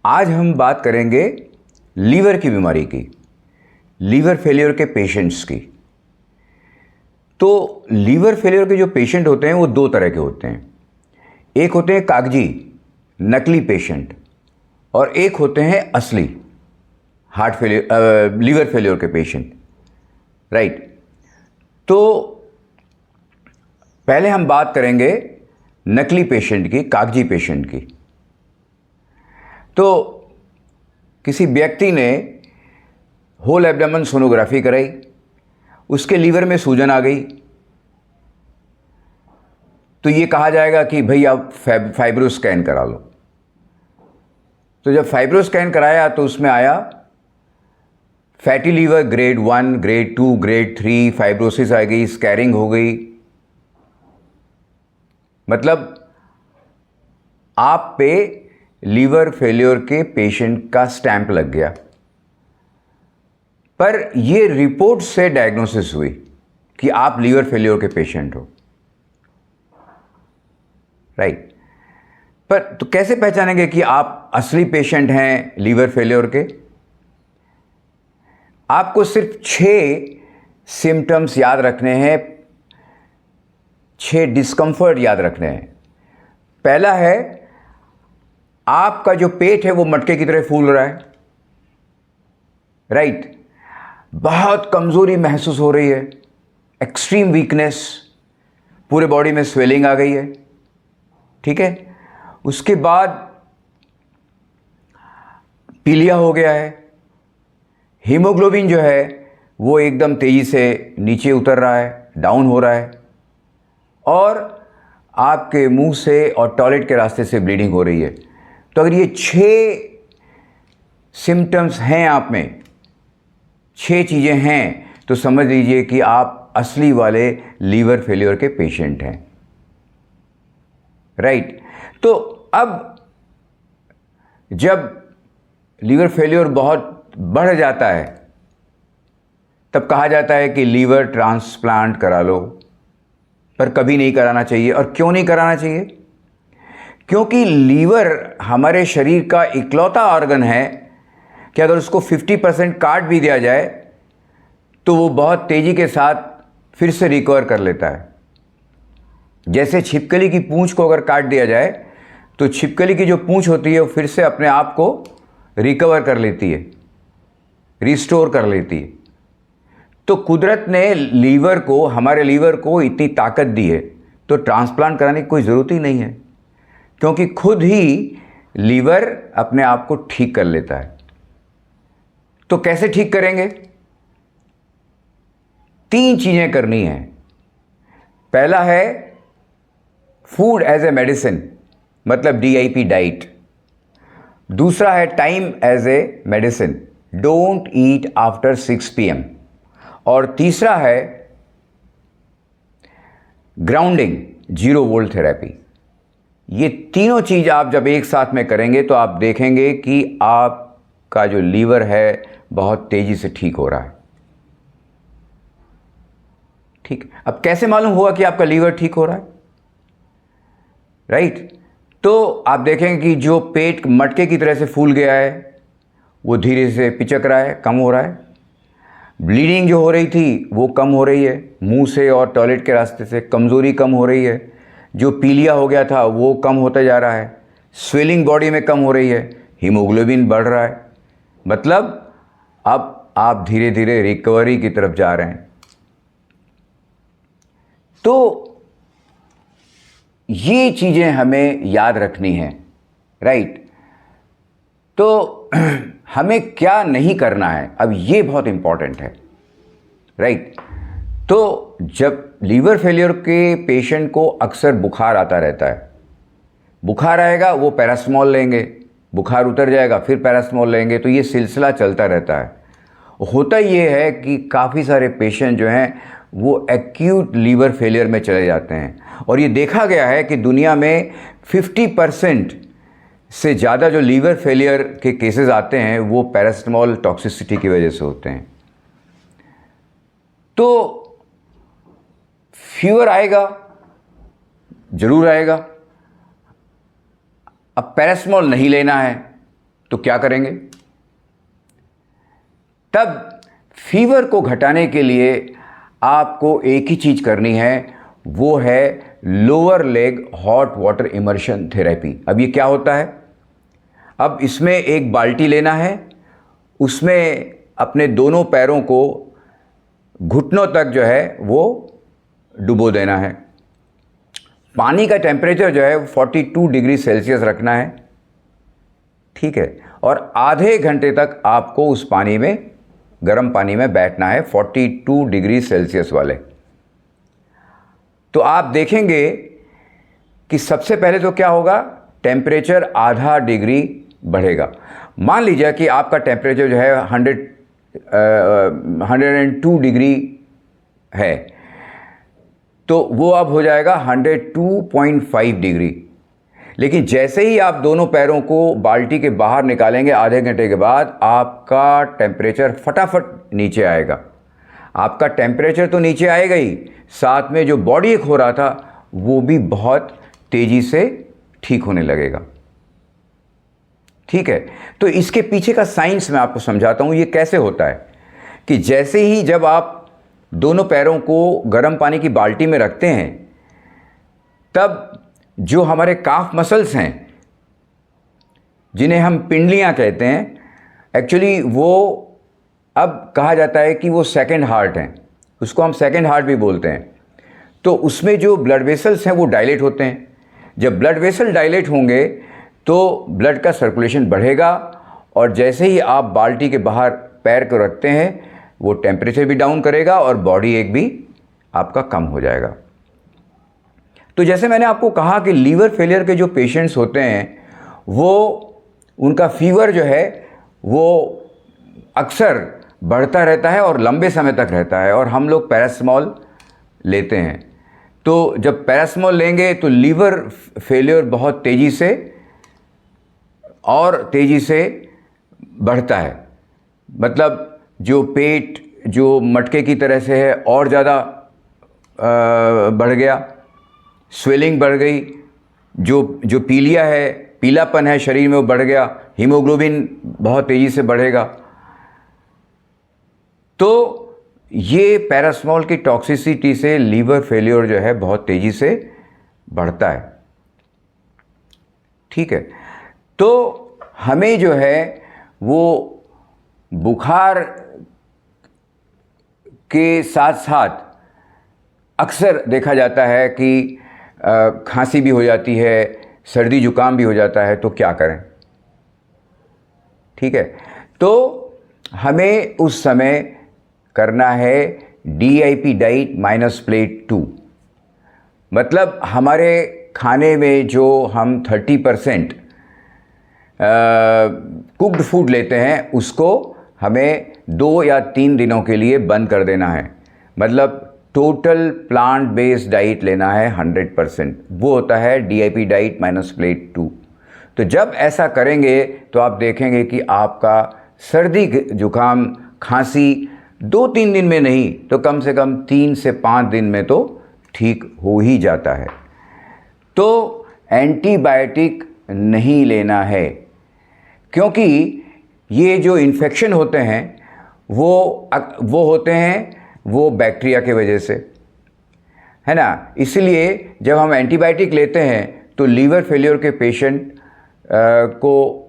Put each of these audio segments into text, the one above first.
आज हम बात करेंगे लीवर की बीमारी की, लीवर फेलियर के पेशेंट्स की। तो लीवर फेलियर के जो पेशेंट होते हैं वो दो तरह के होते हैं। एक होते हैं कागजी, नकली पेशेंट, और एक होते हैं असली हार्ट फेलियर, लीवर फेलियर के पेशेंट, राइट। तो पहले हम बात करेंगे नकली पेशेंट की, कागजी पेशेंट की। तो किसी व्यक्ति ने होल एब्डोमेन सोनोग्राफी कराई, उसके लीवर में सूजन आ गई, तो ये कहा जाएगा कि भाई आप फाइब्रो स्कैन करा लो। तो जब फाइब्रो स्कैन कराया तो उसमें आया fatty liver grade 1, grade 2, grade 3, fibrosis आ गई, स्कैरिंग हो गई। मतलब आप पे लीवर फेलियर के पेशेंट का स्टैंप लग गया। पर ये रिपोर्ट से डायग्नोसिस हुई कि आप लीवर फेलियर के पेशेंट हो, राइट। पर तो कैसे पहचानेंगे कि आप असली पेशेंट हैं लीवर फेलियर के? आपको सिर्फ 6 सिम्टम्स याद रखने हैं, 6 डिस्कंफर्ट याद रखने हैं। पहला है, आपका जो पेट है वो मटके की तरह फूल रहा है, राइट। बहुत कमजोरी महसूस हो रही है, एक्सट्रीम वीकनेस, पूरे बॉडी में स्वेलिंग आ गई है, ठीक है। उसके बाद पीलिया हो गया है, हीमोग्लोबिन जो है वो एकदम तेजी से नीचे उतर रहा है, डाउन हो रहा है, और आपके मुंह से और टॉयलेट के रास्ते से ब्लीडिंग हो रही है। तो अगर ये 6 सिम्टम्स हैं आप में, 6 चीज़ें हैं, तो समझ लीजिए कि आप असली वाले लीवर फेलियर के पेशेंट हैं, राइट। तो अब जब लीवर फेलियर बहुत बढ़ जाता है तब कहा जाता है कि लीवर ट्रांसप्लांट करा लो, पर कभी नहीं कराना चाहिए। और क्यों नहीं कराना चाहिए? क्योंकि लीवर हमारे शरीर का इकलौता ऑर्गन है कि अगर उसको 50% काट भी दिया जाए तो वो बहुत तेज़ी के साथ फिर से रिकवर कर लेता है। जैसे छिपकली की पूंछ को अगर काट दिया जाए तो छिपकली की जो पूंछ होती है वो फिर से अपने आप को रिकवर कर लेती है, रिस्टोर कर लेती है। तो कुदरत ने लीवर को, हमारे लीवर को इतनी ताकत दी है, तो ट्रांसप्लांट कराने की कोई ज़रूरत ही नहीं है, क्योंकि खुद ही लीवर अपने आप को ठीक कर लेता है। तो कैसे ठीक करेंगे? 3 चीज़ें करनी है। पहला है फूड एज ए मेडिसिन, मतलब DIP डाइट। दूसरा है time as a medicine, don't eat after 6 PM। और तीसरा है ग्राउंडिंग, 0 वोल्ट थेरेपी। ये तीनों चीज़ आप जब एक साथ में करेंगे तो आप देखेंगे कि आपका जो लीवर है बहुत तेज़ी से ठीक हो रहा है, ठीक। अब कैसे मालूम हुआ कि आपका लीवर ठीक हो रहा है, राइट। तो आप देखेंगे कि जो पेट मटके की तरह से फूल गया है वो धीरे से पिचक रहा है, कम हो रहा है। ब्लीडिंग जो हो रही थी वो कम हो रही है, मुंह से और टॉयलेट के रास्ते से कमज़ोरी कम हो रही है। जो पीलिया हो गया था वो कम होता जा रहा है, स्वेलिंग बॉडी में कम हो रही है, हीमोग्लोबिन बढ़ रहा है। मतलब अब आप धीरे धीरे रिकवरी की तरफ जा रहे हैं। तो ये चीज़ें हमें याद रखनी हैं, राइट। तो हमें क्या नहीं करना है, अब ये बहुत इंपॉर्टेंट है, राइट। तो जब लीवर फेलियर के पेशेंट को अक्सर बुखार आता रहता है, बुखार आएगा वो पैरासिटामोल लेंगे, बुखार उतर जाएगा फिर पैरासिटामोल लेंगे, तो ये सिलसिला चलता रहता है। होता ये है कि काफ़ी सारे पेशेंट जो हैं वो एक्यूट लीवर फेलियर में चले जाते हैं। और ये देखा गया है कि दुनिया में 50% से ज़्यादा जो लीवर फेलियर के केसेस आते हैं वो पैरासिटामोल टॉक्सिसिटी की वजह से होते हैं। तो फीवर आएगा, ज़रूर आएगा। अब पैरासिटामोल नहीं लेना है तो क्या करेंगे? तब फीवर को घटाने के लिए आपको एक ही चीज़ करनी है, वो है lower leg hot water immersion therapy. अब ये क्या होता है? अब इसमें एक बाल्टी लेना है, उसमें अपने दोनों पैरों को घुटनों तक जो है वो डुबो देना है। पानी का टेम्परेचर जो है 42 डिग्री सेल्सियस रखना है, ठीक है, और आधे घंटे तक आपको उस पानी में, गर्म पानी में बैठना है 42 डिग्री सेल्सियस वाले। तो आप देखेंगे कि सबसे पहले तो क्या होगा, टेम्परेचर आधा डिग्री बढ़ेगा। मान लीजिए कि आपका टेम्परेचर जो है 102 डिग्री है, तो वो अब हो जाएगा 102.5 डिग्री। लेकिन जैसे ही आप दोनों पैरों को बाल्टी के बाहर निकालेंगे आधे घंटे के बाद, आपका टेम्परेचर फटाफट नीचे आएगा। आपका टेम्परेचर तो नीचे आएगा ही, साथ में जो बॉडी एक हो रहा था वो भी बहुत तेज़ी से ठीक होने लगेगा, ठीक है। तो इसके पीछे का साइंस मैं आपको समझाता हूँ, ये कैसे होता है कि जैसे ही जब आप दोनों पैरों को गर्म पानी की बाल्टी में रखते हैं, तब जो हमारे काफ मसल्स हैं, जिन्हें हम पिंडलियां कहते हैं, एक्चुअली वो अब कहा जाता है कि वो सेकंड हार्ट हैं, उसको हम सेकंड हार्ट भी बोलते हैं। तो उसमें जो ब्लड वेसल्स हैं वो डायलेट होते हैं। जब ब्लड वेसल डायलेट होंगे तो ब्लड का सर्कुलेशन बढ़ेगा, और जैसे ही आप बाल्टी के बाहर पैर को रखते हैं, वो टेम्परेचर भी डाउन करेगा और बॉडी एक भी आपका कम हो जाएगा। तो जैसे मैंने आपको कहा कि लीवर फेलियर के जो पेशेंट्स होते हैं, वो उनका फीवर जो है वो अक्सर बढ़ता रहता है और लंबे समय तक रहता है, और हम लोग पैरासिटामोल लेते हैं। तो जब पैरासिटामोल लेंगे तो लीवर फेलियर बहुत तेज़ी से और तेज़ी से बढ़ता है। मतलब जो पेट जो मटके की तरह से है और ज़्यादा बढ़ गया, स्वेलिंग बढ़ गई, जो पीलिया है, पीलापन है शरीर में वो बढ़ गया, हीमोग्लोबिन बहुत तेज़ी से बढ़ेगा। तो ये पैरासिटामोल की टॉक्सिसिटी से लीवर फेलियर जो है बहुत तेज़ी से बढ़ता है, ठीक है। तो हमें जो है वो बुखार के साथ साथ अक्सर देखा जाता है कि खांसी भी हो जाती है, सर्दी जुकाम भी हो जाता है। तो क्या करें, ठीक है। तो हमें उस समय करना है DIP डाइट माइनस प्लेट 2। मतलब हमारे खाने में जो हम 30% कुक्ड फूड लेते हैं, उसको हमें 2 या 3 दिनों के लिए बंद कर देना है। मतलब टोटल प्लांट बेस्ड डाइट लेना है 100%। वो होता है DIP डाइट माइनस प्लेट 2। तो जब ऐसा करेंगे तो आप देखेंगे कि आपका सर्दी जुकाम खांसी 2-3 दिन में नहीं तो कम से कम 3 से 5 दिन में तो ठीक हो ही जाता है। तो एंटीबायोटिक नहीं लेना है, क्योंकि ये जो इन्फेक्शन होते हैं वो होते हैं वो बैक्टीरिया के वजह से, है ना। इसलिए जब हम एंटीबायोटिक लेते हैं तो लीवर फेलियर के पेशेंट को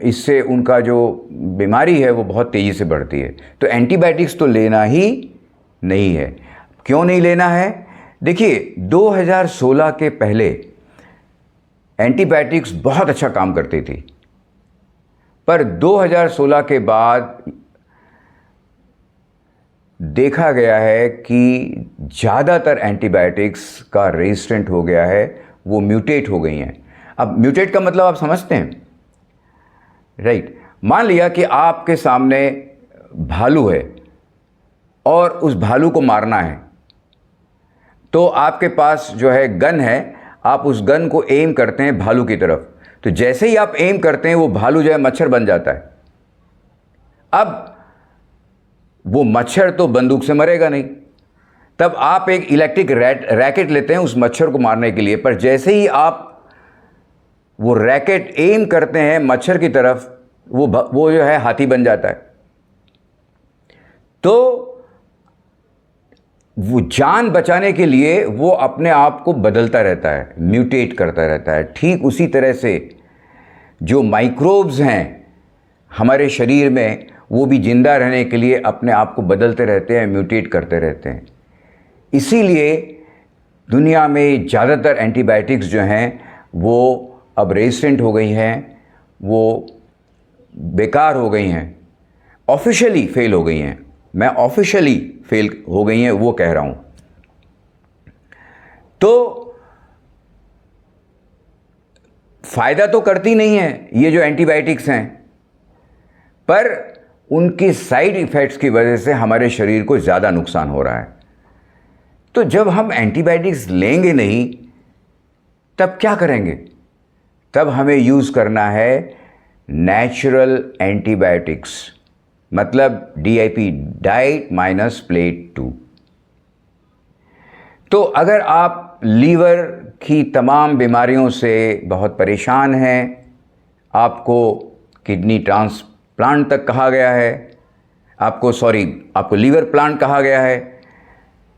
इससे उनका जो बीमारी है वो बहुत तेज़ी से बढ़ती है। तो एंटीबायोटिक्स तो लेना ही नहीं है। क्यों नहीं लेना है? देखिए 2016 के पहले एंटीबायोटिक्स बहुत अच्छा काम करती थी, पर 2016 के बाद देखा गया है कि ज़्यादातर एंटीबायोटिक्स का रेजिस्टेंट हो गया है, वो म्यूटेट हो गई हैं। अब म्यूटेट का मतलब आप समझते हैं, राइट। मान लिया कि आपके सामने भालू है और उस भालू को मारना है, तो आपके पास जो है गन है, आप उस गन को एम करते हैं भालू की तरफ। तो जैसे ही आप एम करते हैं वो भालू जो है मच्छर बन जाता है। अब वो मच्छर तो बंदूक से मरेगा नहीं, तब आप एक इलेक्ट्रिक रैकेट लेते हैं उस मच्छर को मारने के लिए। पर जैसे ही आप वो रैकेट एम करते हैं मच्छर की तरफ, वो जो है हाथी बन जाता है। तो वो जान बचाने के लिए वो अपने आप को बदलता रहता है, म्यूटेट करता रहता है। ठीक उसी तरह से जो माइक्रोब्स हैं हमारे शरीर में, वो भी जिंदा रहने के लिए अपने आप को बदलते रहते हैं, म्यूटेट करते रहते हैं। इसीलिए दुनिया में ज़्यादातर एंटीबायोटिक्स जो हैं वो अब रेजिस्टेंट हो गई हैं, वो बेकार हो गई हैं, ऑफिशियली फेल हो गई हैं। मैं ऑफिशियली फेल हो गई हैं वो कह रहा हूं। तो फायदा तो करती नहीं है ये जो एंटीबायोटिक्स हैं, पर उनके साइड इफ़ेक्ट्स की वजह से हमारे शरीर को ज़्यादा नुकसान हो रहा है। तो जब हम एंटीबायोटिक्स लेंगे नहीं तब क्या करेंगे? तब हमें यूज़ करना है नेचुरल एंटीबायोटिक्स, मतलब DIP, डाइट माइनस प्लेट 2। तो अगर आप लीवर की तमाम बीमारियों से बहुत परेशान हैं, आपको किडनी ट्रांसप्लांट तक कहा गया है, आपको लीवर प्लांट कहा गया है,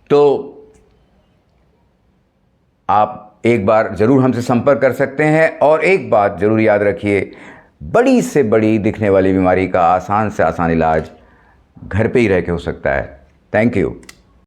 तो आप एक बार ज़रूर हमसे संपर्क कर सकते हैं। और एक बात ज़रूर याद रखिए, बड़ी से बड़ी दिखने वाली बीमारी का आसान से आसान इलाज घर पे ही रह के हो सकता है। Thank you.